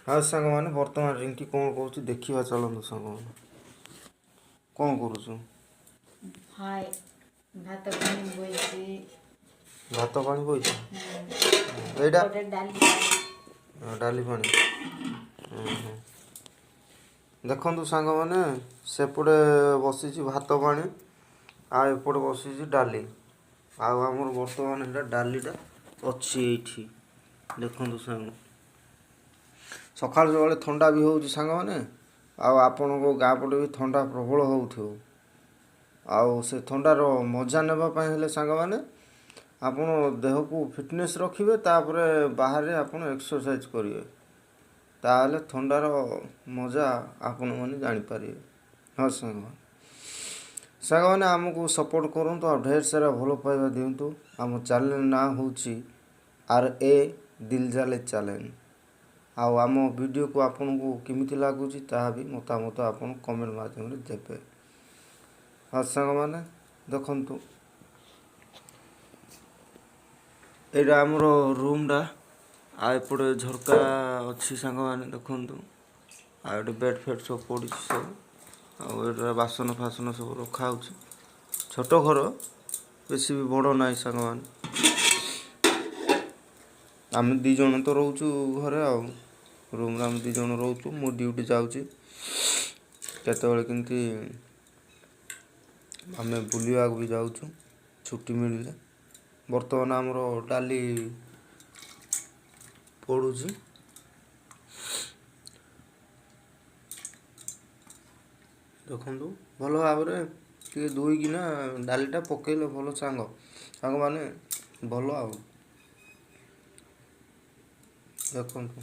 हाँ सांग मैंने बर्तमान रिंकी कौन कौच देखा चलतु सांग मैंने कौन करुचु हाय भात पानी बोइছি भात पानी बोई एटा ଗୋଟେ ଡାଲି डाली पानी देखु सांग मैंने सेपटे बसी भात पानी आएपटे बसी डाली आमर बर्तमान है डालीटा अच्छी ये देखु सांग सकाल जो थंडा भी हो सांग मैंने आपण को गाँ पटे भी थंडा प्रबल हो से थंडार मजा नापी हेले सांग मैंने आपण देह को फिटनेस रखिए तापर बाहर आपण एक्सरसाइज करेंगे ताले थंडार मजा आपण मैंने जापर हाँ सांग सांग मैंने आमको सपोर्ट करूँ आ ढेर सारा भल पाइबा दिंतु आम चैनल ना हूँ RA दिल जाले चैलेंज आम वीडियो को आपन को किमिति लागुची ताहा भी मतामत आपन कमेंट माध्यम रे देबे हाँ सांग मैंने देखंतु एटा हमरो रूम डा एपटे झरका अच्छी सांग मैंने देखंतु आ बेड फेड सब पड़ी सब आ बासन फासन सब रखा होची छोट घर बेसी भी बड़ ना सांग मैंने आम दी जन तो रोचु घरे आ रूम आम दी जन रोचु मो ड्यूटी जाऊँगी केतबेले किंती आम बुलवा भी जाऊँ छुट्टी मिलले बर्तमान आमर डाली पड़ुची देखु भल भाव धोईकिना डालीटा पकईले भल सांग सांग माने भल आ देखु।